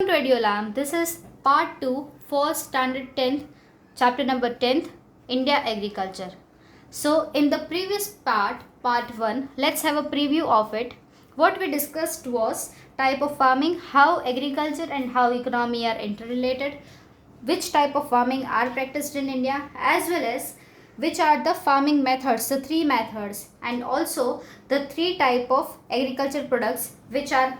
To Ediolam. This is part 2, first standard 10th, chapter number 10th, India Agriculture. So in the previous part 1, let's have a preview of it. What we discussed was type of farming, how agriculture and how economy are interrelated, which type of farming are practiced in India, as well as which are the farming methods, the three methods, and also the three type of agriculture products which are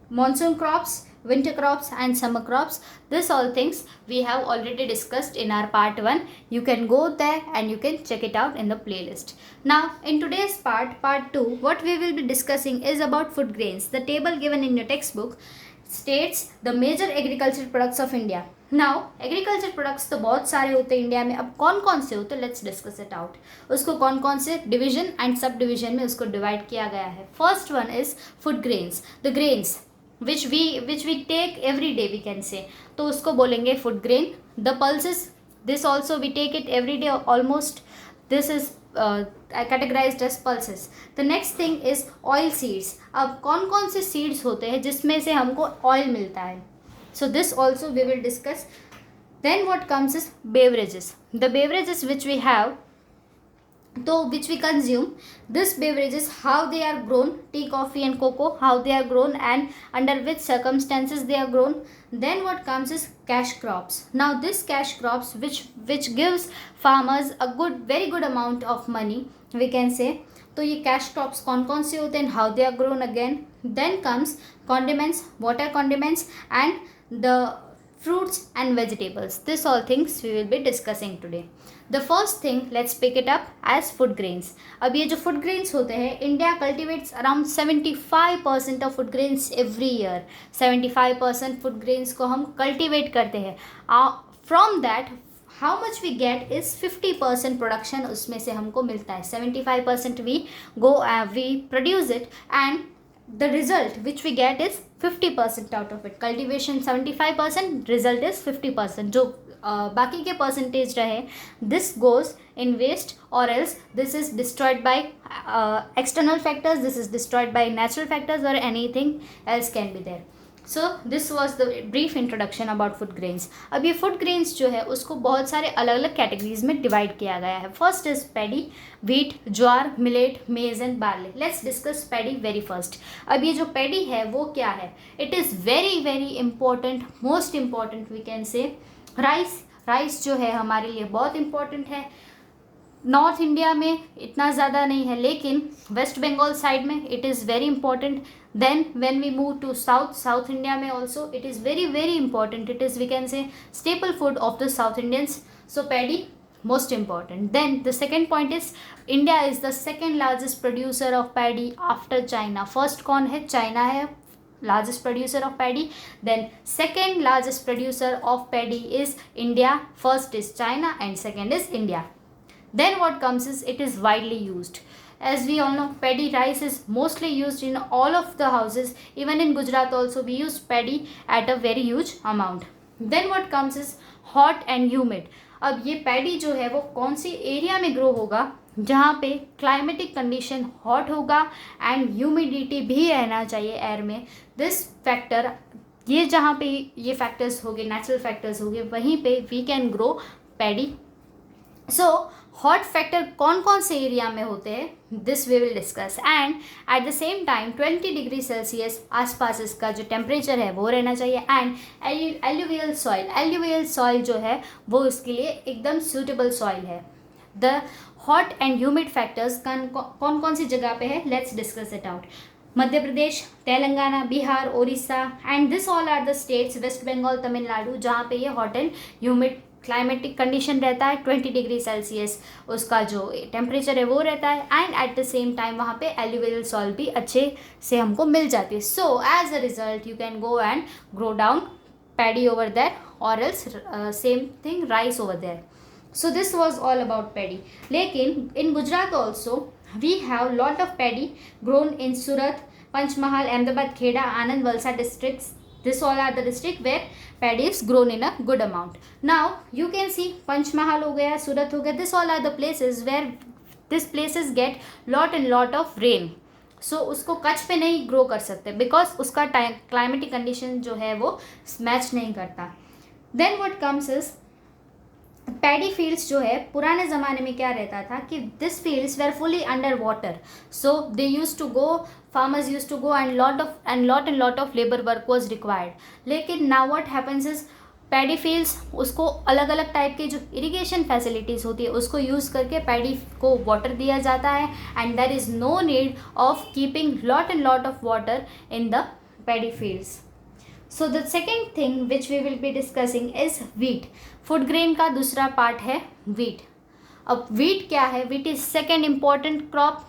monsoon crops, winter crops and summer crops. This all things we have already discussed in our part 1. You can go there and you can check it out in the playlist. Now in today's part 2, what we will be discussing is about food grains. The table given in your textbook states the major agriculture products of India. Now agriculture products तो बहुत सारे होते हैं India में. अब कौन कौन से होते हैं, लेट्स डिस्कस इट आउट. उसको कौन कौन से डिवीजन एंड सब डिवीजन में उसको डिवाइड किया गया है. First one is food grains. The grains which we take every day, we can say, तो उसको बोलेंगे food grain. The pulses, this also we take it every day almost. This is categorized as pulses. The next thing is oil seeds. अब कौन कौन से seeds होते हैं जिसमें से हमको oil मिलता है. So this also we will discuss. Then what comes is beverages. The beverages which we have, which we consume, this beverages, how they are grown, tea, coffee and cocoa, how they are grown and under which circumstances they are grown. Then what comes is cash crops. Now this cash crops which gives farmers a very good amount of money, we can say. तो ये cash crops कौन कौन से होते हैं, how they are grown again. Then comes condiments. What are condiments? And the fruits and vegetables. This all things we will be discussing today. The first thing, let's pick it up as food grains. अब ये जो food grains होते हैं, India cultivates around 75% of food grains every year. 75% food grains को हम cultivate करते हैं. From that, how much we get is 50% production उसमें से हमको मिलता है. 75% we produce it and the result which we get is 50% out of it. Cultivation 75%, result is 50%. जो बाकी के percentage रहे, this goes in waste or else this is destroyed by external factors, this is destroyed by natural factors or anything else can be there. So this was the brief introduction about food grains. अब ये food grains जो है उसको बहुत सारे अलग अलग categories में डिवाइड किया गया है. First is paddy, wheat, jowar, millet, maize and barley. Let's discuss paddy very first. अब ये जो पैडी है वो क्या है? It is very very important, most important we can say. Rice जो है हमारे लिए बहुत इम्पॉर्टेंट है. नॉर्थ इंडिया में इतना ज़्यादा नहीं है लेकिन वेस्ट बंगाल साइड में it is very important. Then when we move to South India में also it is very very important. It is, we can say, staple food of the South Indians. So paddy most important. Then the second point is India is the second largest producer of paddy after China. First कौन है? China है largest producer of paddy. Then second largest producer of paddy is India. First is China and second is India. Then what comes is it is widely used. As we all know, paddy rice is mostly used in all of the houses. Even in Gujarat also we use paddy at a very huge amount. Then what comes is hot and humid. अब ये paddy जो है वो कौन सी area में grow होगा जहाँ पे क्लाइमेटिक कंडीशन हॉट होगा एंड ह्यूमिडिटी भी रहना चाहिए एयर में. दिस फैक्टर, ये जहाँ पे ये फैक्टर्स हो गए, नेचुरल फैक्टर्स हो गए, वहीं पे we can grow paddy. So hot factor कौन कौन से एरिया में होते हैं, this we will discuss. And at the same time 20 degree Celsius आसपास इसका जो टेम्परेचर है वो रहना चाहिए. एंड एल्यूवियल सॉइल जो है वो इसके लिए एकदम सूटेबल सॉइल है. The hot and humid factors कौन कौन सी जगह पे है, let's discuss it out. Madhya Pradesh, Telangana, Bihar, Orissa and this all are the states, West Bengal, Tamil Nadu, जहाँ पे ये hot and humid climatic condition रहता है. 20 डिग्री सेल्सियस उसका जो टेम्परेचर है वो रहता है. And at the same time वहाँ पे एल्यूवियल सॉइल भी अच्छे से हमको मिल जाती है. So as a result you can go and grow down paddy over there और else same thing rice over there. So this was all about paddy. लेकिन in Gujarat also we have lot of paddy grown in Surat, Panchmahal, Ahmedabad, Kheda, Anand, Valsad districts. This all are the district where paddy is grown in a good amount. Now you can see Panchmahal हो गया, सूरत हो गया. This all are the places where these places get lot and lot of rain. सो उसको कच्छ पे नहीं grow कर सकते because उसका क्लाइमेटिक कंडीशन जो है वो मैच नहीं करता. Then what comes is paddy fields जो है पुराने ज़माने में क्या रहता था कि this fields were fully under water, so they use to go, farmers use to go and lot of labour work was required. लेकिन now what happens is paddy fields उसको अलग अलग टाइप के जो इरिगेशन फैसिलिटीज़ होती है उसको use करके पैडी को वाटर दिया जाता है and there is no need of keeping lot of water in the paddy fields. So the second thing which we will be discussing is wheat. Food grain का दूसरा पार्ट है wheat. अब wheat क्या है? Wheat is second important crop.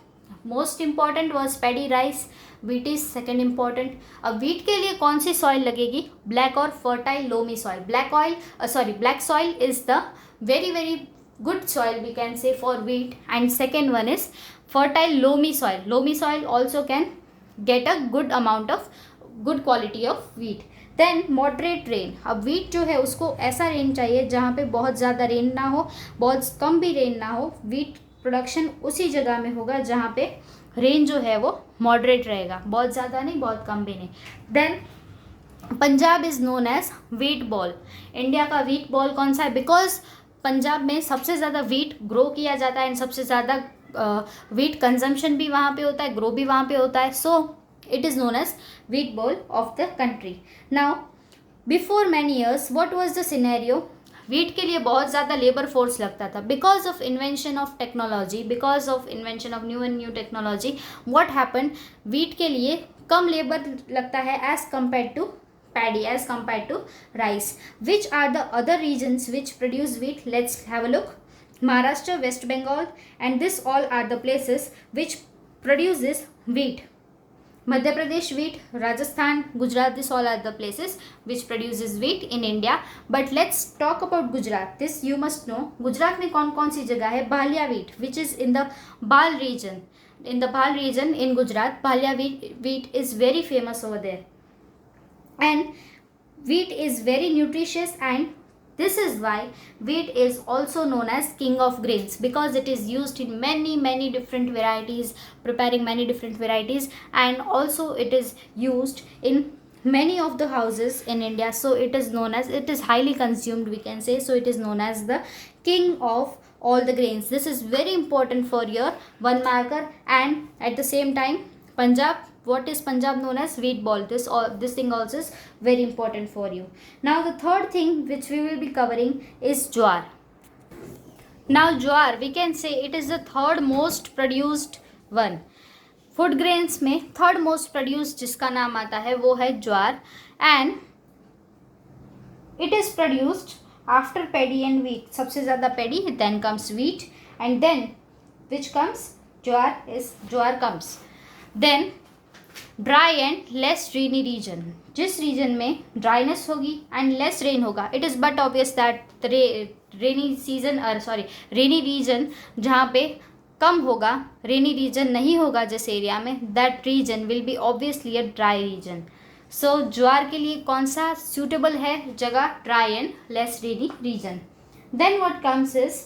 Most important was paddy rice. Wheat is second important. अब wheat के लिए कौन सी सॉइल लगेगी? ब्लैक और fertile loamy soil. Black soil is the very good soil we can say for wheat, and second one is fertile loamy soil. Loamy soil also can get a good amount of good quality of wheat. Then moderate rain. अब wheat जो है उसको ऐसा rain चाहिए जहाँ पे बहुत ज़्यादा रेन ना हो, बहुत कम भी रेन ना हो. वीट प्रोडक्शन उसी जगह में होगा जहाँ पे रेन जो है वो मॉडरेट रहेगा, बहुत ज़्यादा नहीं बहुत कम भी नहीं. Then Punjab is known as wheat bowl. India का वीट बॉल कौन सा है? बिकॉज पंजाब में सबसे ज़्यादा वीट ग्रो किया जाता है एंड सबसे ज़्यादा वीट कंजम्पशन भी वहाँ पे होता है, ग्रो भी वहाँ पे होता है. सो it is known as wheat bowl of the country. Now before many years what was the scenario? wheat के लिए बहुत ज़्यादा लेबर फोर्स लगता था because of invention of technology, because of invention of new technology. what happened? wheat के लिए कम labour लगता है as compared to paddy, as compared to rice. which are the other regions which produce wheat? Let's have a look. Maharashtra, West Bengal, and this all are the places which produces wheat. Madhya Pradesh wheat, Rajasthan, Gujarat, this all are the places which produces wheat in India. But let's talk about Gujarat. This you must know. Gujarat में कौन कौन सी जगह है? Bhalia wheat, which is in the Bhal region. In the Bhal region in Gujarat, Bhalia wheat is very famous over there. And wheat is very nutritious, and this is why wheat is also known as king of grains, because it is used in many different varieties, preparing many different varieties, and also it is used in many of the houses in India. So it is known as, it is highly consumed we can say, so it is known as the king of all the grains. This is very important for your one marker. And at the same time Punjab, what is Punjab known as? Wheat ball. This thing also is very important for you. Now the third thing which we will be covering is jowar. Now jowar, we can say it is the third most produced one. Food grains में third most produce जिसका नाम आता है वो है jowar, and it is produced after paddy and wheat. सबसे ज़्यादा paddy, then comes wheat, and then which comes jowar comes. Then dry and less rainy region. जिस रीजन में ड्राइनेस होगी एंड लेस रेन होगा, it is but obvious that rainy region जहाँ पे कम होगा, रेनी reason नहीं होगा जिस एरिया में, that region will be obviously a dry region. So jowar के लिए कौन सा सूटेबल है जगह? Dry and less rainy region. Then what comes is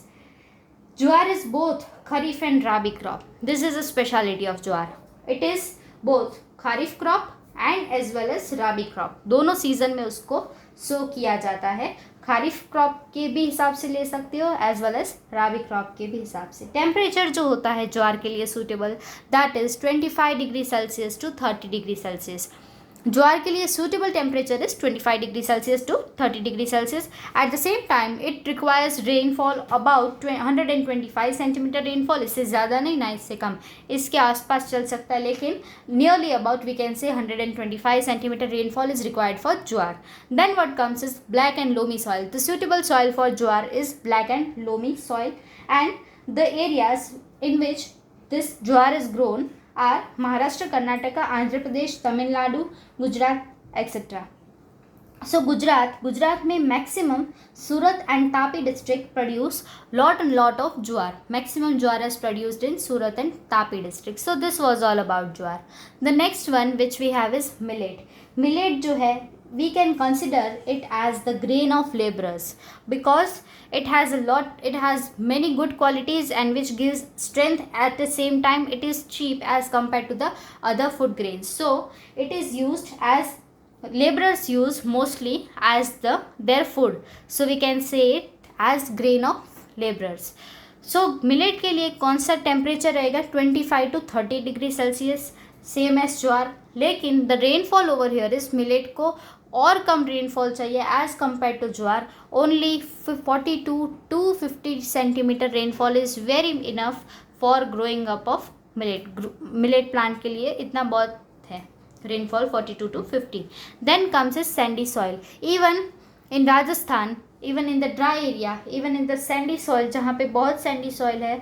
jowar is both kharif and rabi crop. This is a speciality of jowar. It is both kharif crop and as well as rabi crop. दोनों season में उसको सो किया जाता है. खरीफ क्रॉप के भी हिसाब से ले सकते हो as well as rabi crop के भी हिसाब से. टेम्परेचर जो होता है ज्वार के लिए suitable, that is 25 degree Celsius to 30 degree Celsius. Jowar के लिए suitable temperature is 25 degree Celsius to 30 degree Celsius. At the same time it requires rainfall about 125 centimetre rainfall. इससे ज़्यादा नहीं ना इससे कम, इसके आसपास चल सकता है, लेकिन nearly about we can say 125 centimetre rainfall is required for jowar. Then what comes is black and loamy soil. The suitable soil for jowar is black and loamy soil, and the areas in which this jowar is grown are Maharashtra, Karnataka, Andhra Pradesh, Tamil Nadu, Gujarat, etc. So Gujarat में maximum Surat and Tapi district produce lot of jowar. Maximum jowar is produced in Surat and Tapi district. So this was all about jowar. The next one which we have is millet. Millet जो है we can consider it as the grain of laborers, because it has many good qualities and which gives strength. At the same time, it is cheap as compared to the other food grains. So it is used as, laborers use mostly as their food. So we can say it as grain of laborers. So millet के लिए कौन सा temperature रहेगा, 25 to 30 degree Celsius, same as jowar. लेकिन the rainfall over here is, millet को और कम rainfall चाहिए as compare to jowar. Only 42 to 50 centimetre rainfall is very enough for growing up of millet. Millet plant के लिए इतना बहुत है rainfall, 42 to 50. Then comes is sandy soil. Even in Rajasthan, even in the dry area, even in the sandy soil, जहाँ पे बहुत sandy soil है,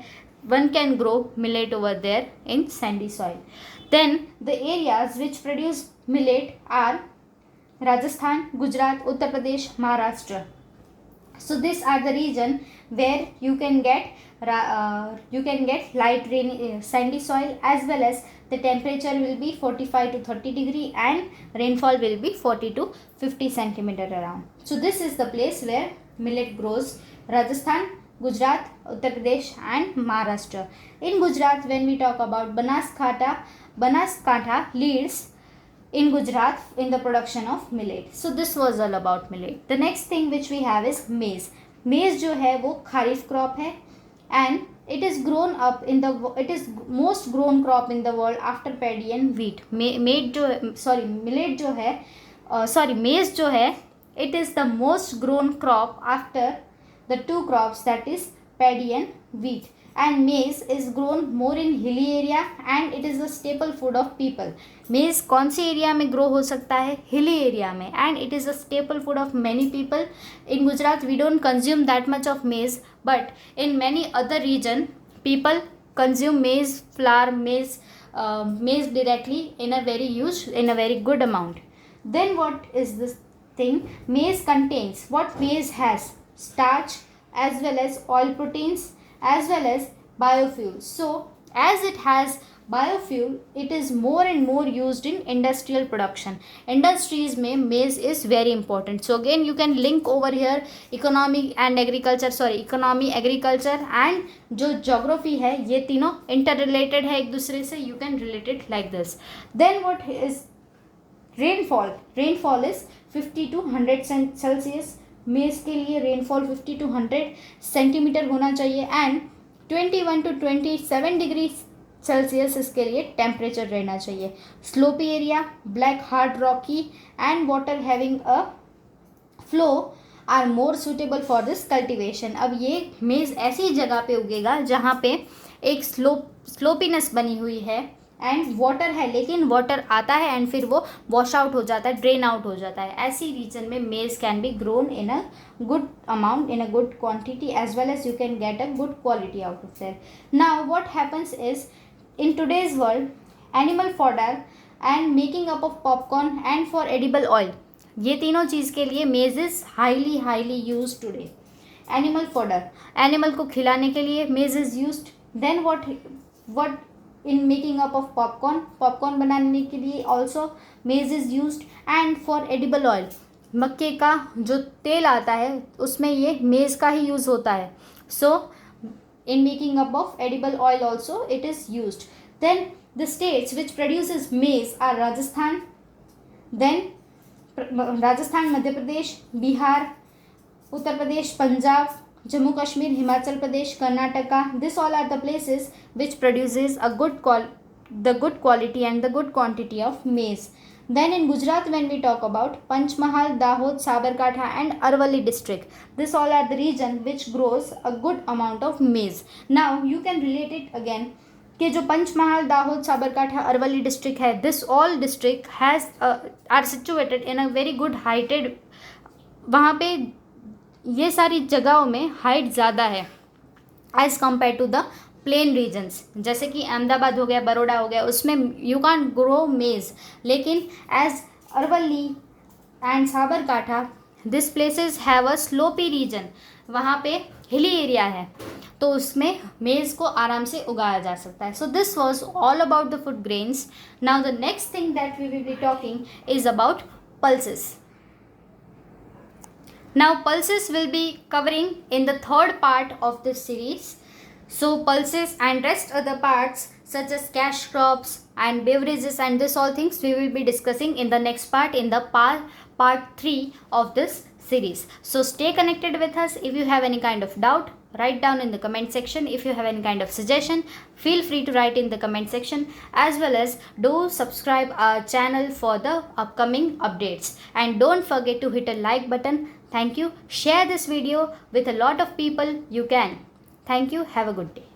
one can grow millet over there in sandy soil. Then the areas which produce millet are Rajasthan, Gujarat, Uttar Pradesh, Maharashtra. So these are the region where you can get light rain, sandy soil, as well as the temperature will be 45 to 30 degree and rainfall will be 40 to 50 centimeter around. So this is the place where millet grows: Rajasthan, Gujarat, Uttar Pradesh and Maharashtra. In Gujarat, when we talk about Banaskantha leads in Gujarat in the production of millet. So this was all about millet. The next thing which we have is maize. Maize जो है वो kharif crop है and it is grown up in the, it is most grown crop in the world after paddy and wheat. Millet जो है maize जो है, it is the most grown crop after the two crops, that is paddy and wheat. And maize is grown more in hilly area and it is a staple food of people. Maize कौन सी area में grow हो सकता है? Hilly area में. And it is a staple food of many people. In Gujarat we don't consume that much of maize, but in many other region people consume maize flour, maize directly in a very good amount. Then what is this thing? Maize contains, what maize has? Starch as well as oil proteins as well as biofuel. So as it has biofuel, it is more and more used in industrial production. Industries में maize is very important. So again you can link over here economy, agriculture and जो geography है, ये तीनों interrelated है एक दूसरे से. You can relate it like this. Then what is rainfall? Rainfall is 50 to 100 Celsius. मेज के लिए रेनफॉल 50 to 100 सेंटीमीटर होना चाहिए एंड 21 to 27 डिग्री सेल्सियस इसके लिए टेम्परेचर रहना चाहिए. Slopy area, black hard rocky and water having a flow are more suitable for this cultivation. अब ये मेज ऐसी जगह पे उगेगा जहाँ पे एक स्लोपीनेस बनी हुई है एंड वाटर है, लेकिन वाटर आता है एंड फिर वो वॉश आउट हो जाता है, ड्रेन आउट हो जाता है. ऐसी रीजन में maize can be grown in a good amount, in a good quantity, as well as you can get a good quality out of there. Now what happens is, in today's world animal fodder and making up of popcorn and for edible oil, ये तीनों चीज़ के लिए maize is highly use today. Animal fodder, animal को खिलाने के लिए maize is used. Then what in making up of popcorn बनाने के लिए also maize is used. and for edible oil, मक्के का जो तेल आता है उसमें ये मेज़ का ही यूज़ होता है. so in making up of edible oil also it is used. then the states which produces maize are Rajasthan, Madhya Pradesh, Bihar, Uttar Pradesh, Punjab, Jammu Kashmir, Himachal Pradesh, Karnataka. This all are the places which produces the good quality and the good quantity of maize. Then in Gujarat, when we talk about Panchmahal, Dahod, Sabarkantha and Arwali district, this all are the region which grows a good amount of maize. Now you can relate it again कि जो Panchmahal, Dahod, Sabarkantha, Aravalli district है, this all district has are situated in a very good heighted, वहाँ पे ये सारी जगहों में height ज़्यादा है as compare to the plain regions. जैसे कि अहमदाबाद हो गया, बड़ौदा हो गया, उसमें यू कैन ग्रो मेज़. लेकिन as Aravalli and Sabarkantha, this places have a sloppy region, वहाँ पे हिली एरिया है, तो उसमें मेज़ को आराम से उगाया जा सकता है. So this was all about the food grains. Now the next thing that we will be talking is about pulses. Now pulses will be covering in the third part of this series. So pulses and rest other parts such as cash crops and beverages and this all things we will be discussing in the next part, in the part 3 of this series. So stay connected with us. If you have any kind of doubt, write down in the comment section. If you have any kind of suggestion, feel free to write in the comment section, as well as do subscribe our channel for the upcoming updates, and don't forget to hit a like button. Thank you. Share this video with a lot of people you can. Thank you. Have a good day.